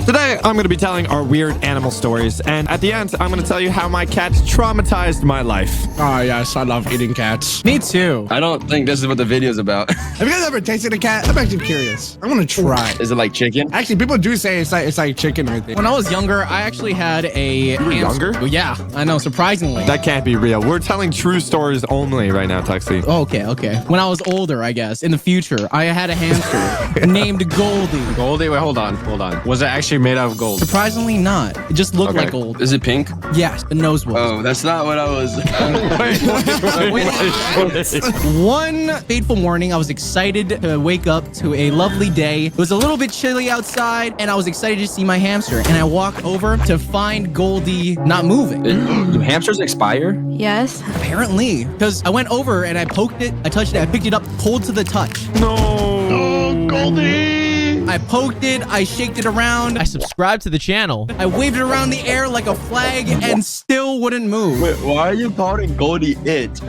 Today, I'm going to be telling our weird animal stories, and at the end, I'm going to tell you how my cat traumatized my life. Oh, yes, I love eating cats. Me too. I don't think this is what the video's about. Have you guys ever tasted a cat? I'm actually curious. I want to try. Is it like chicken? Actually, people do say it's like chicken, I think. When I was younger, I actually had a... You were younger? Well, yeah, I know, surprisingly. That can't be real. We're telling true stories only right now, Tuxie. Oh, okay. When I was older, I guess, in the future, I had a hamster named Goldie. Goldie? Wait, hold on. Was it actually made out of gold? Surprisingly not. It just looked like gold. Is it pink? Yes, the nose was. Oh, that's not what I was... One fateful morning, I was excited to wake up to a lovely day. It was a little bit chilly outside, and I was excited to see my hamster. And I walked over to find Goldie not moving. Do hamsters expire? Yes. Apparently, because I went over and I poked it, I touched it, I picked it up cold to the touch. No. Oh, Goldie! I poked it, I shaked it around, I subscribed to the channel. I waved it around the air like a flag and still wouldn't move. Wait, why are you calling Goldie it?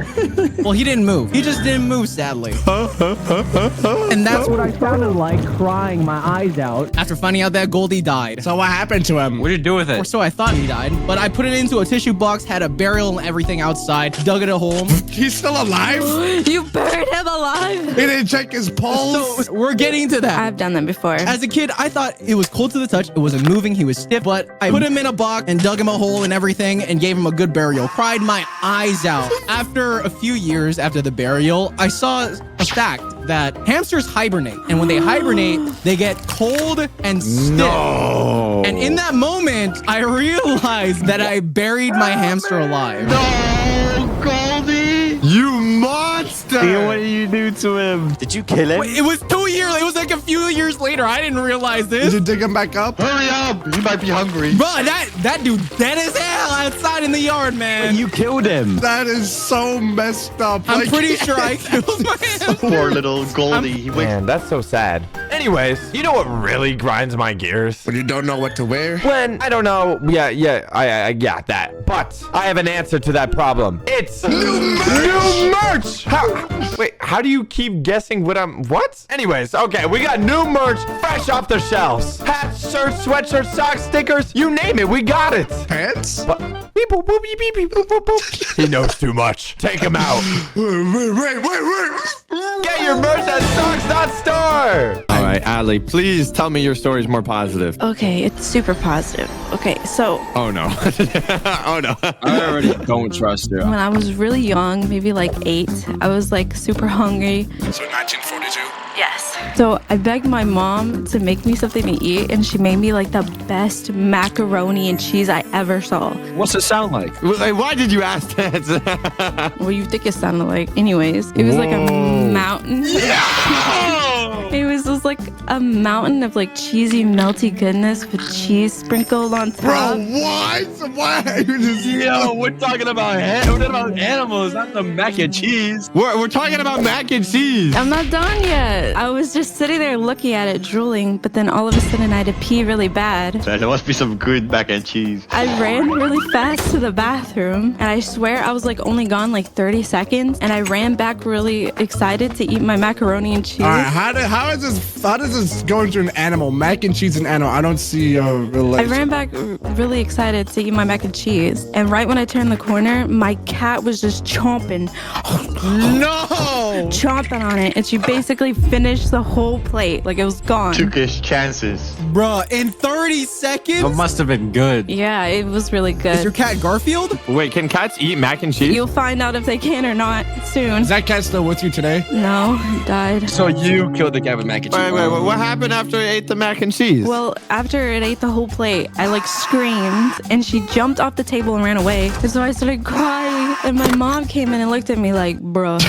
Well, he didn't move. He just didn't move, sadly. And that's what I sounded like, crying my eyes out after finding out that Goldie died. So what happened to him? What did you do with Or it? so I thought he died. But I put it into a tissue box, had a burial and everything outside, dug it a hole. He's still alive? You buried him alive. He didn't check his pulse? So we're getting to that. I've done that before. As a kid, I thought it was cold to the touch. It wasn't moving. He was stiff. But I put him in a box and dug him a hole and everything and gave him a good burial. Cried my eyes out. After a few years after the burial, I saw a fact that hamsters hibernate. And when they hibernate, they get cold and stiff. No. And in that moment, I realized that I buried my hamster alive. No, Goldie! You monster. What did you do to him? Did you kill him? Wait, it was 2 years. It was like a few years later. I didn't realize Did this. you dig him back up? Hurry up! You might be hungry. Bro, that dude dead as hell outside in the yard, man. You killed him. That is so messed up. I'm Like- pretty sure I killed my hamster. Poor little Goldie. He wakes Man, that's so sad. Anyways, you know what really grinds my gears? When you don't know what to wear? When I don't know, I that. But I have an answer to that problem. It's new merch. How do you keep guessing what? Anyways, okay, we got new merch fresh off the shelves. Hats, shirts, sweatshirts, socks, stickers, you name it, we got it. Pants? But beep, boop, boop, beep, beep, beep, boop, boop, boop. He knows too much. Take him out. Wait. Get your merch at Socks.store. All right, Adley, please tell me your story's more positive. Okay, it's super positive. Okay, so Oh no. Oh no. I already don't trust her. when I was really young, maybe like 8, I was like super hungry. So 1942? Yes. So I begged my mom to make me something to eat, and she made me like the best macaroni and cheese I ever saw. What's it sound like? Wait, why did you ask that? What do you think it sounded like? Anyways, it was like a mountain. It was just like a mountain of like cheesy, melty goodness with cheese sprinkled on top. Bro, what? Why are you just... Yo, we're talking about animals, not the mac and cheese. We're talking about mac and cheese. I'm not done yet. I was just sitting there looking at it, drooling, but then all of a sudden I had to pee really bad. There must be some good mac and cheese. I ran really fast to the bathroom, and I swear I was like only gone like 30 seconds, and I ran back really excited to eat my macaroni and cheese. All right, how does this go into an animal? Mac and cheese and animal. I don't see a I relation. ran back really excited to eat my mac and cheese, and right when I turned the corner, my cat was just chomping on it, and she basically finished the whole plate. Like it was gone. Took his chances. Bruh, in 30 seconds? It must have been good. Yeah, it was really Is your good. cat Garfield? Wait, can cats eat mac and cheese? You'll find out if they can or not soon. Is that cat still with you today? No, it died. So you killed the cat with mac and cheese. Wait, what happened after it ate the mac and cheese? Well, after it ate the whole plate, I like screamed, and she jumped off the table and ran away. And so I started crying, and my mom came in and looked at me like, bruh.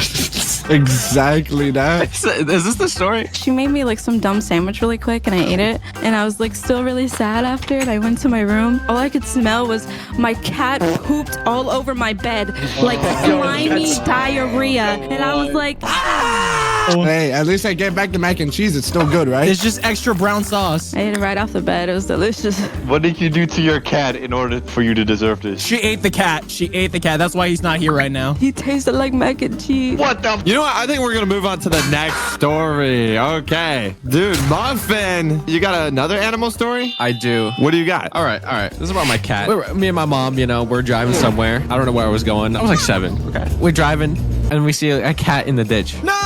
Exactly that. Is this the story? She made me like some dumb sandwich really quick, and I ate it, and I was like still really sad after it. I went to my room. All I could smell was my cat pooped all over my bed, like slimy diarrhea, and I was like, ah! Hey, at least I get back the mac and cheese. It's still good, right? It's just extra brown sauce. I ate it right off the bed. It was delicious. What did you do to your cat in order for you to deserve this? She ate the cat. She ate the cat. That's why he's not here right now. He tasted like mac and cheese. What the? You know what? I think we're gonna move on to the next story. Okay, dude, Muffin, you got another animal story? I do. What do you got? All right. This is about my cat. Me and my mom, we're driving somewhere. I don't know where I was going. I was like 7. Okay. We're driving and we see a cat in the ditch. No!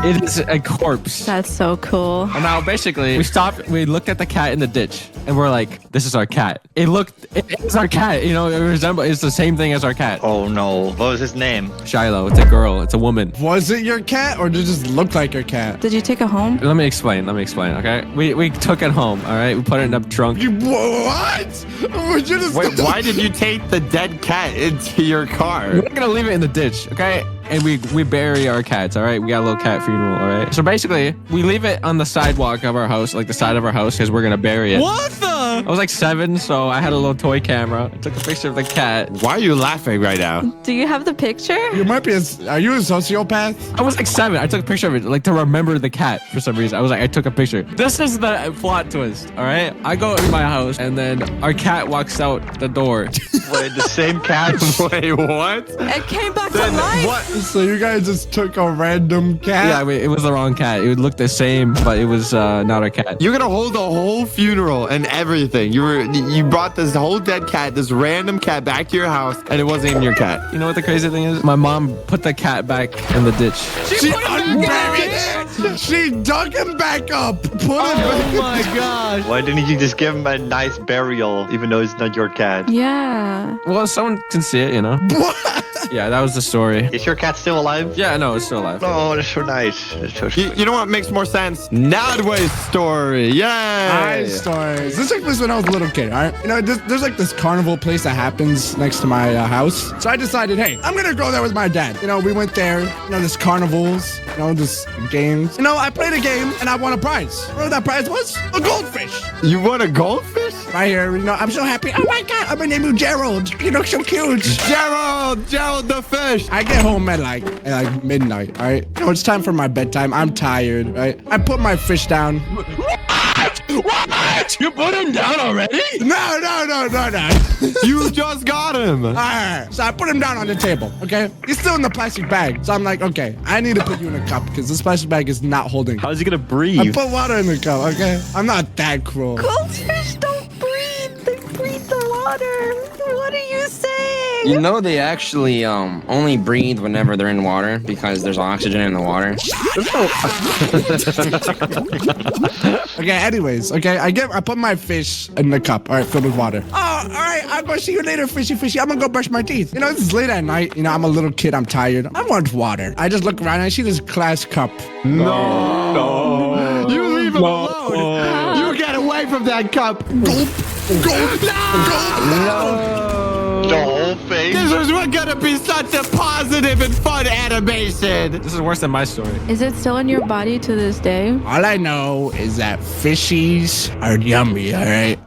It is a corpse. That's so cool. And now basically we stopped, we looked at the cat in the ditch and we're like, this is our cat. It's our cat, it's the same thing as our cat. Oh no. What was his name? Shiloh, it's a girl, it's a woman. Was it your cat or did it just look like your cat? Did you take it home? Let me explain, okay? We took it home, all right? We put it in the trunk. What? Would you just Wait, why did you take the dead cat into your car? We're not gonna leave it in the ditch, okay? And we bury our cats, all right? We got a little cat funeral, all right? So basically, we leave it on the sidewalk of our house, like the side of our house, because we're gonna bury it. What the? I was like 7, so I had a little toy camera. I took a picture of the cat. Why are you laughing right now? Do you have the picture? You might be are you a sociopath? I was like 7. I took a picture of it, like to remember the cat for some reason. I took a picture. This is the plot twist, all right? I go in my house, and then our cat walks out the door. Wait, the same cat? Wait, what? It came back to Then life. what? So you guys just took a random cat? Yeah, it was the wrong cat. It would look the same, but it was not our cat. You're gonna hold the whole funeral and everything. You brought this whole dead cat, this random cat, back to your house, and it wasn't even your cat. You know what the crazy thing is? My mom put the cat back in the ditch. She unburied it. She dug him back up. Put him back. Oh my gosh. Why didn't you just give him a nice burial, even though it's not your cat? Yeah. Well, someone can see it, What? Yeah, that was the story. Is your cat still alive? Yeah, no, it's still alive. Oh, that's so nice. That's so You know what makes more sense? Nadway's story. Yay! My stories. This took place when I was a little kid, all right? There's like this carnival place that happens next to my house. So I decided, hey, I'm going to go there with my dad. We went there, there's carnivals, there's games. I played a game and I won a prize. You know what that prize was? A goldfish. You won a goldfish? Right here, I'm so happy. Oh my God, I'm going to name you Gerald. You look so cute. Gerald the fish. I get home at like midnight, all right? It's time for my bedtime. I'm tired, right? I put my fish down. What? You put him down already? No. You just got him. All right. So I put him down on the table, okay? He's still in the plastic bag. So I'm like, okay, I need to put you in a cup because this plastic bag is not holding. How's he gonna I breathe? put water in the cup, okay? I'm not that cruel. Goldfish don't breathe. They breathe the water. What are you saying? You know they actually only breathe whenever they're in water because there's oxygen in the water. Okay, anyways, okay, I put my fish in the cup, all right, filled with water. Oh, all right, I'm gonna see you later, fishy. I'm gonna go brush my teeth. This is late at night. I'm a little kid, I'm tired. I want water. I just look around and I see this glass cup. No. You leave him alone. You get away from that cup. Gulp. The whole face? This is gonna be such a positive and fun animation. This is worse than my story. Is it still in your body to this day? All I know is that fishies are yummy, all right?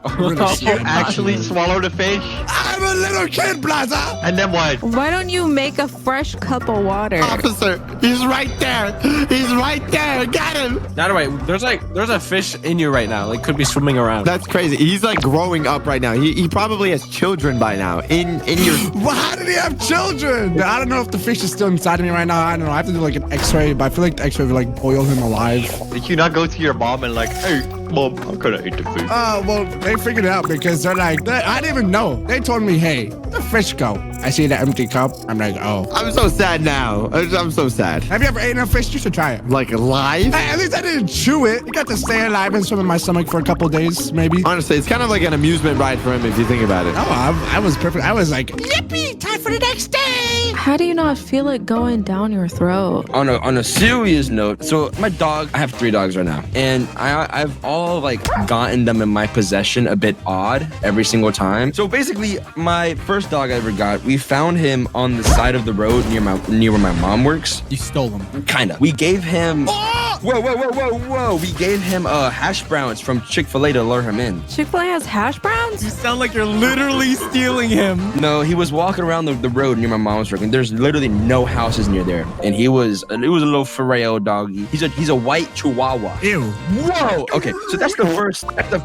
You actually swallow the fish? I'm a little kid, Plaza. And then what? Why don't you make a fresh cup of water? Officer, he's right there. He's right there. Get him. By the way, there's a fish in you right now. Like, could be swimming around. That's crazy. He's like growing up right now. He probably has children by now. In your. Well, how did he have children? I don't know if the fish is still inside of me right now. I don't know. I have to do like an x-ray, but I feel like the x-ray would like boil him alive. Did you not go to your mom and like, hey, Mom, I'm gonna eat the food? Well, they figured it out because they're like, I didn't even know. They told me, hey, where'd the fish go? I see the empty cup. I'm like, oh. I'm so sad now. I'm so sad. Have you ever eaten a fish? You should try it. Like alive? Hey, at least I didn't chew it. You got to stay alive and swim in my stomach for a couple days, maybe. Honestly, it's kind of like an amusement ride for him if you think about it. Oh, I was perfect. I was like, yippee, time for the next day. How do you not feel it going down your throat? On a serious note, so my dog, I have 3 dogs right now, and I've all like gotten them in my possession a bit odd every single time. So basically, my first dog I ever got, we found him on the side of the road near where my mom works. You stole them. Kinda. We gave him. Oh! Whoa. We gave him hash browns from Chick-fil-A to lure him in. Chick-fil-A has hash browns? You sound like you're literally stealing him. No, he was walking around the road near my mom's work, and there's literally no houses near there. And it was a little Ferreo doggy. He's a white Chihuahua. Ew. Whoa. Okay, so that's the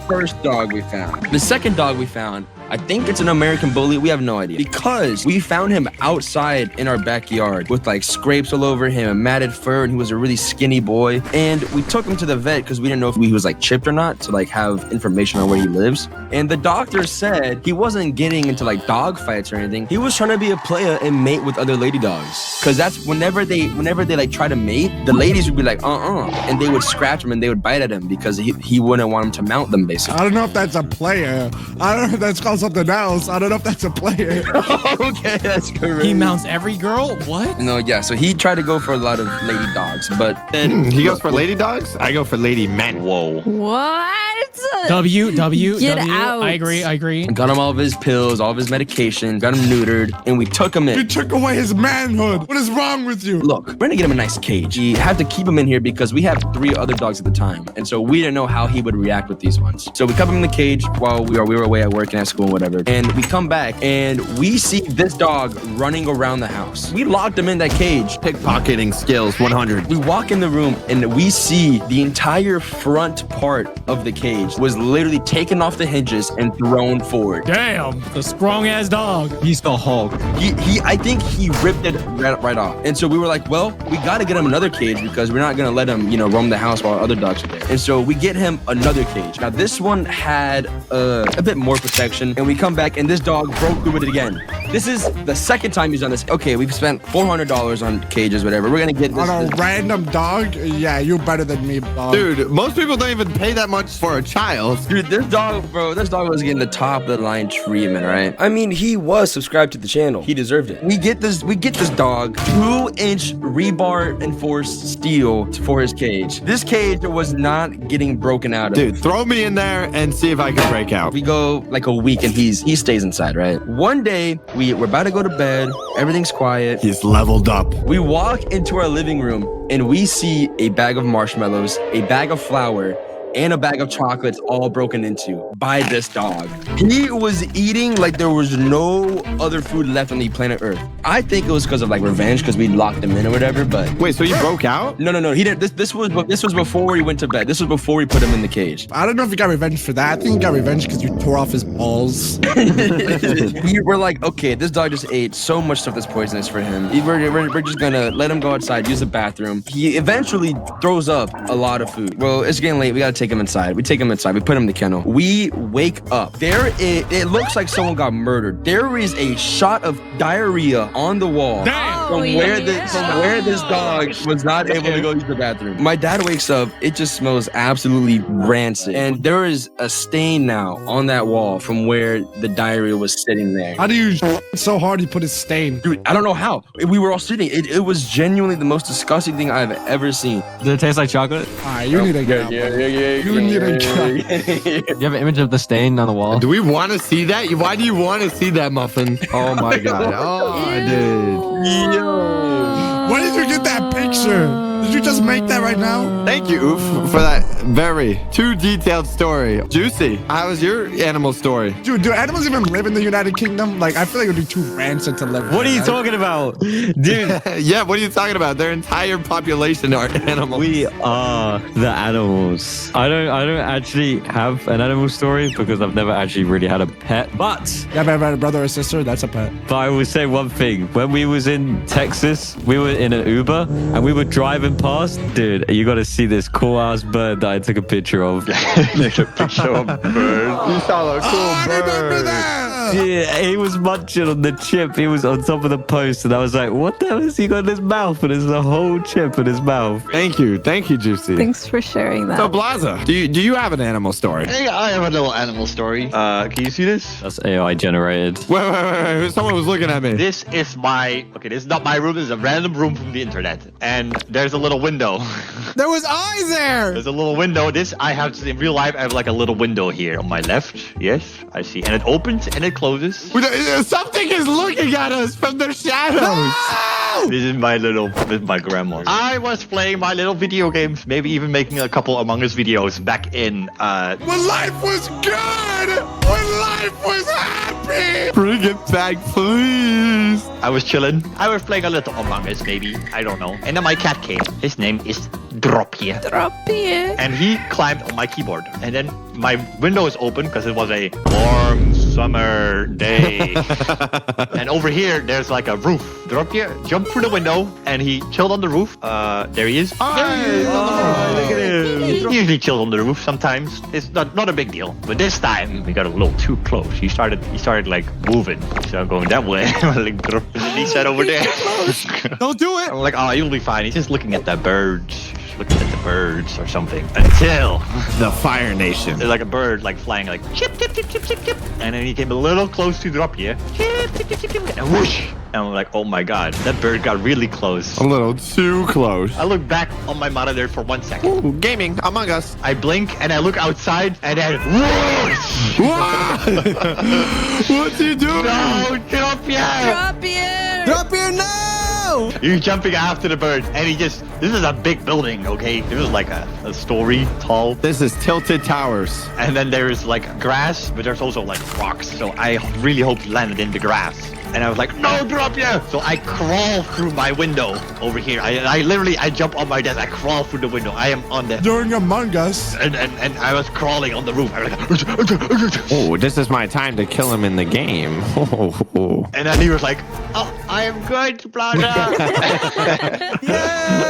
first dog we found. The second dog we found, I think it's an American Bully. We have no idea. Because we found him outside in our backyard with like scrapes all over him, matted fur, and he was a really skinny boy. And we took him to the vet because we didn't know if he was like chipped or not to like have information on where he lives. And the doctor said he wasn't getting into like dog fights or anything. He was trying to be a player and mate with other lady dogs. Because that's whenever they like try to mate, the ladies would be like, and they would scratch him and they would bite at him because he wouldn't want him to mount them, basically. I don't know if that's a player. I don't know if that's called something else. I don't know if that's a player. Okay, that's correct. He mounts every girl? What? No, yeah, so he tried to go for a lot of lady dogs, but then He goes for lady dogs? I go for lady men. Whoa. What? W. Get out. I agree. got him all of his pills, all of his medication, got him neutered, and we took him You in. took away his manhood. What is wrong with you? Look, we're gonna get him a nice cage. We had to keep him in here because we had 3 other dogs at the time, and so we didn't know how he would react with these ones. So we kept him in the cage while we were away at work and at school and whatever. And we come back and we see this dog running around the house. We locked him in that cage. Pickpocketing skills 100. We walk in the room and we see the entire front part of the cage was literally taken off the hinges and thrown forward. Damn, the strong ass dog. He's the Hulk. I think he ripped it right off. And so we were like, well, we got to get him another cage because we're not going to let him, roam the house while other dogs are there. And so we get him another cage. Now, this one had a bit more protection. And we come back and this dog broke through it again. This is the second time he's done this. Okay, we've spent $400 on cages, whatever. We're going to get this. On a random dog? Yeah, you're better than me, dog. Dude, most people don't even pay that much for a child. Dude, this dog was getting the top of the line treatment, right? I mean, he was subscribed to the channel. He deserved it. We get this dog 2-inch rebar enforced steel for his cage. This cage was not getting broken out of. Dude, throw me in there and see if I can break out. We go like a week and he stays inside, right? One day, we're about to go to bed. Everything's quiet. He's leveled up. We walk into our living room and we see a bag of marshmallows, a bag of flour, and a bag of chocolates all broken into by this dog. He was eating like there was no other food left on the planet Earth. I think it was because of like revenge because we locked him in or whatever, but Wait, so you broke out? no, he didn't. This was before he went to bed. This was before we put him in the cage. I don't know if you got revenge for that. I think you got revenge because you tore off his balls. We were like, okay, this dog just ate so much stuff that's poisonous for him. We're just gonna let him go outside, use the bathroom. He eventually throws up a lot of food. Well, it's getting late. We gotta take him inside. We take him inside. We put him in the kennel. We wake up. It looks like someone got murdered. There is a shot of diarrhea on the wall. Damn. From where this dog was not able to go use the bathroom. My dad wakes up. It just smells absolutely rancid. And there is a stain now on that wall from where the diarrhea was sitting there. How do you so hard he put his stain? Dude, I don't know how. We were all sitting. It was genuinely the most disgusting thing I've ever seen. Does it taste like chocolate? All right, you need to get out. You need to get out. You have an image of the stain on the wall? Do we want to see that? Why do you want to see that, Muffin? Oh my god. Oh, I did. Where did you get that picture? Did you just make that right now? Thank you, Oof, for that very too detailed story. Juicy. How was your animal story? Dude, do animals even live in the United Kingdom? Like, I feel like it would be too rancid to live. What are you there. talking about? Dude, Yeah, what are you talking about? Their entire population are animals. we are the animals. I don't actually have an animal story because I've never actually really had a pet. But You ever had a brother or sister? That's a pet. I will say one thing. When we was in Texas, we were in an Uber and we were driving past. Dude, you got to see this cool ass bird that I took a picture of. There's a picture of a bird. You saw a cool I remember bird. that. Yeah, he was munching on the chip. He was on top of the post, and I was like, "What the hell has he got in his mouth?" And there's a whole chip in his mouth. Thank you, Juicy. Thanks for sharing that. So Blaza, do you have an animal story? Hey, I have a little animal story. Can you see this? That's AI generated. Wait. Someone was looking at me. This is this is not my room. This is a random room from the internet. And there's a little window. There was eyes there. There's a little window. In real life, I have like a little window here on my left. Yes, I see. And it opens and it closes. Something is looking at us from the shadows. This is my grandma. I was playing my little video games, maybe even making a couple Among Us videos back in When life was good. When life was happy. Bring it back, please. I was chilling. I was playing a little Among Us, maybe. I don't know. And then my cat came. His name is Dropje. And he climbed on my keyboard. And then my window is open because it was a warm summer day. And over here, there's like a roof. Dropje jumped through the window and he chilled on the roof. There he is. Look at him. He usually chills on the roof sometimes. It's not a big deal. But this time, we got a little too close. He started like moving. He started going that way. And he said over there. Don't do it. I'm like, oh, you'll be fine. He's just looking at the birds. Looking at the birds or something. Until the Fire Nation. there's like a bird like flying like chip, chip, chip, chip, chip, chip. And then he came a little close to Dropje. Chip, chip, chip, chip, chip. And whoosh. And I'm like, oh my god, that bird got really close. A little too close. I look back on my monitor for 1 second. Ooh, gaming Among Us. I blink and I look outside and then whoosh! What's he doing? No, Dropje! Drop here now! You're jumping after the bird and this is a big building, okay? This is like a story tall. This is Tilted Towers. And then there's like grass, but there's also like rocks. So I really hope he landed in the grass. And I was like, no, Dropje! So I crawl through my window over here. I literally jump on my desk. I crawl through the window. I am on the... During Among Us. And I was crawling on the roof. I was like, Oh, this is my time to kill him in the game. and then he was like, oh, I am good, blah, blah.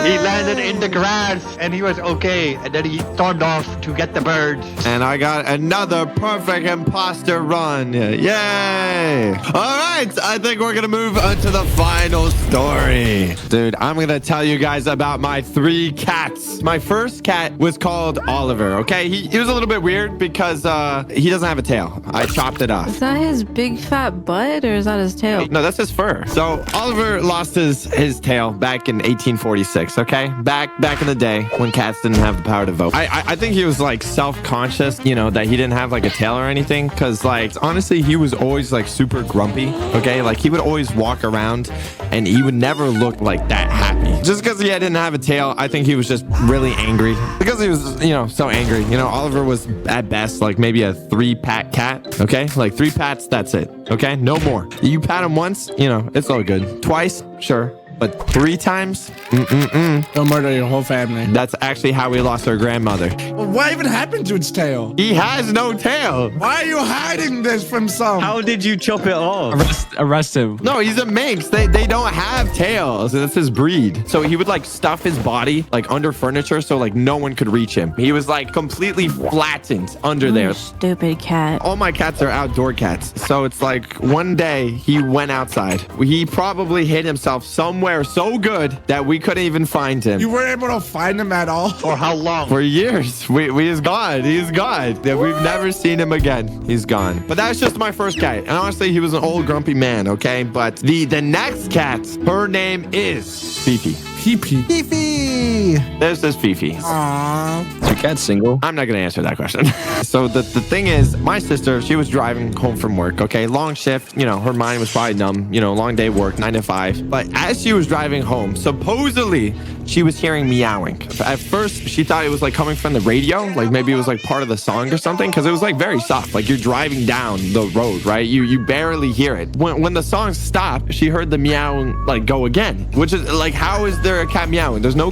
He landed in the grass and he was okay. And then he stormed off to get the bird. And I got another perfect imposter run. Yay! All right, I think we're gonna move on to the final story. Dude, I'm gonna tell you guys about my 3 cats. My first cat was called Oliver, okay? He was a little bit weird because he doesn't have a tail. I chopped it off. Is that his big fat butt or is that his tail? No, that's his fur. So Oliver lost his tail back in 1846, okay? Back in the day when cats didn't have the power to vote. I think he was like self-conscious, you know, that he didn't have like a tail or anything. Cause like, honestly, he was always like super grumpy, okay? Like he would always walk around and he would never look like that happy. Just because he didn't have a tail, I think he was just really angry. Because he was, you know, so angry. You know, Oliver was at best like maybe a 3-pat cat, okay? Like 3 pats, that's it, okay? No more. You pat him once, you know, it's all good. Twice, sure. But 3 times? They'll murder your whole family. That's actually how we lost our grandmother. Well, what even happened to its tail? He has no tail. Why are you hiding this from some? How did you chop it off? Arrest him. No, he's a minx. They don't have tails. That's his breed. So he would like stuff his body like under furniture so like no one could reach him. He was like completely flattened under there. Stupid cat. All my cats are outdoor cats. So it's like one day he went outside. He probably hid himself somewhere so good that we couldn't even find him. You weren't able to find him at all? For how long? For years. He's gone. He's gone. We've never seen him again. He's gone. But that's just my first cat. And honestly, he was an old grumpy man, okay? But the next cat, her name is Fifi. Pee-pee. Fifi! There's this Fifi. Aww. Is your cat single? I'm not going to answer that question. So the thing is, my sister, she was driving home from work, okay? Long shift, you know, her mind was probably numb, you know, long day work, 9 to 5. But as she was driving home, supposedly she was hearing meowing. At first, she thought it was like coming from the radio, like maybe it was like part of the song or something, because it was like very soft. Like you're driving down the road, right? You barely hear it. When the song stopped, she heard the meowing like go again, which is like, how is there a cat meowing? There's no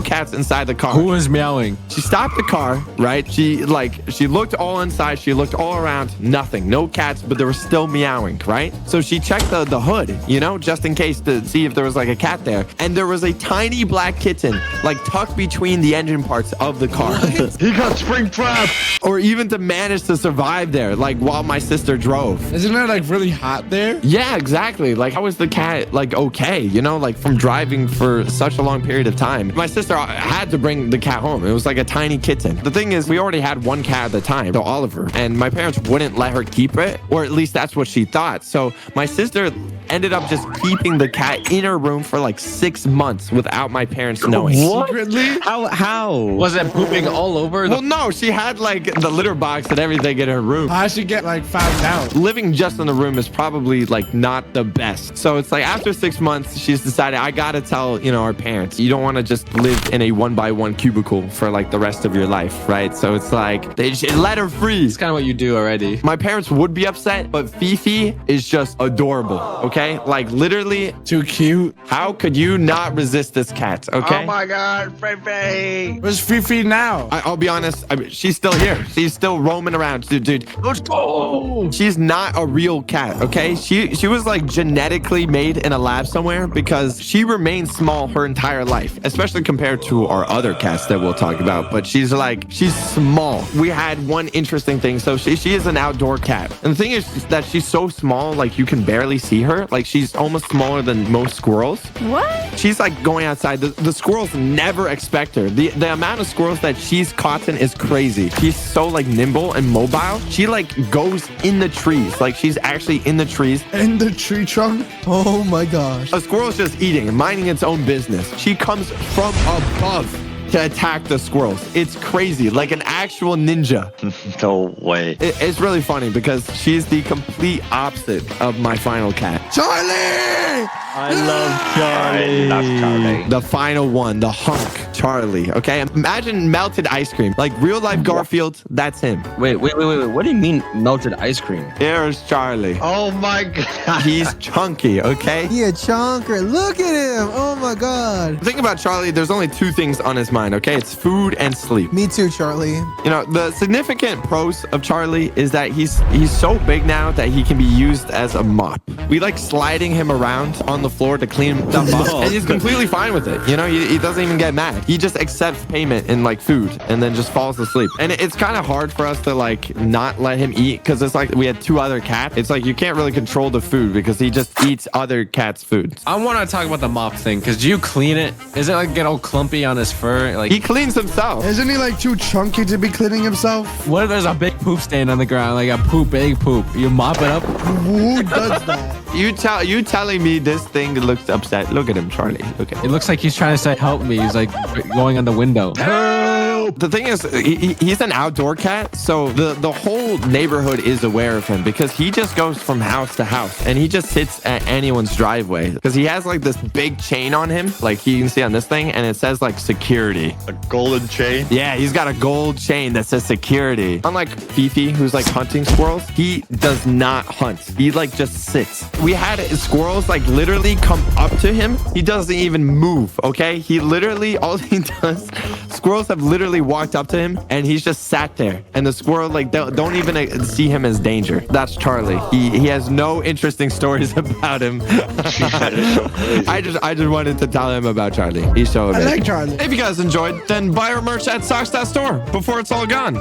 cats inside the car. Who was meowing? She stopped the car, right? She looked all inside. She looked all around. Nothing. No cats, but there was still meowing, right? So she checked the hood, you know, just in case to see if there was like a cat there. And there was a tiny black kitten, like tucked between the engine parts of the car. He got spring trapped. Or even to manage to survive there, like while my sister drove. Isn't it like really hot there? Yeah, exactly. Like, how was the cat like okay, you know, like from driving for such a long period of time? My sister had to bring the cat home. It was like a tiny kitten. The thing is, we already had one cat at the time, so Oliver, and my parents wouldn't let her keep it, or at least that's what she thought. So my sister ended up just keeping the cat in her room for like 6 months without my parents knowing. Secretly? How? Was it pooping all over? Well, no, she had like the litter box and everything in her room. I should get like found out. Living just in the room is probably like not the best. So it's like after 6 months, she's decided I gotta tell, our parents. You don't want to just live in a 1x1 cubicle for like the rest of your life, right? So it's like they should let her free. It's kind of what you do already. My parents would be upset, but Fifi is just adorable, okay? Like literally, Too cute. how could you not resist this cat, okay? Oh my God, Fifi. Where's Fifi now? I'll be honest, she's still here. She's still roaming around, dude. Let's go. She's not a real cat, okay? She was like genetically made in a lab somewhere because she remains small her entire life, especially compared to our other cats that we'll talk about. But she's small. We had one interesting thing. So she is an outdoor cat. And the thing is that she's so small, like you can barely see her. Like she's almost smaller than most squirrels. What? She's like going outside. The squirrels never expect her. The amount of squirrels that she's caught in is crazy. She's so like nimble and mobile. She like goes in the trees. Like she's actually in the trees. In the tree trunk? Oh my gosh. A squirrel's just eating and minding its own business. She comes from above to attack the squirrels. It's crazy, like an actual ninja. No way. It's really funny because she's the complete opposite of my final cat. Charlie! I love I Charlie. love Charlie. The final one, the hunk, Charlie. Okay, imagine melted ice cream, like real life Garfield. That's him. Wait. What do you mean melted ice cream? Here's Charlie. Oh my God. He's chunky. Okay. He a chunker. Look at him. Oh my god. The thing about Charlie, there's only two things on his mind. Okay, it's food and sleep. Me too, Charlie. The significant pros of Charlie is that he's so big now that he can be used as a mop. We like sliding him around on the floor to clean stuff up, and he's completely fine with it. He doesn't even get mad. He just accepts payment in like food and then just falls asleep. And it's kind of hard for us to like not let him eat because it's like we had two other cats. It's like you can't really control the food because he just eats other cats' food. I want to talk about the mop thing because do you clean it? Is it like get all clumpy on his fur? Like He cleans himself. Isn't he like too chunky to be cleaning himself? what if there's a big poop stain on the ground, like a big poop? You mop it up. Who does that? You telling me this thing looks upset? Look at him, Charlie. Look at him. It looks like he's trying to say help me. He's like going on the window. The thing is, he's an outdoor cat, so the whole neighborhood is aware of him because he just goes from house to house and he just sits at anyone's driveway because he has like this big chain on him, like you can see on this thing, and it says like security. A golden chain. Yeah, he's got a gold chain that says security. Unlike Fifi, who's like hunting squirrels, he does not hunt. He like just sits. We had squirrels like literally come up to him. He doesn't even move, okay? He literally, all he does, squirrels have literally walked up to him and he's just sat there. And the squirrel like don't even see him as danger. That's Charlie. He has no interesting stories about him. I just wanted to tell him about Charlie. He's so amazing. I like Charlie. If you guys enjoyed, then buy our merch at socks.store before it's all gone.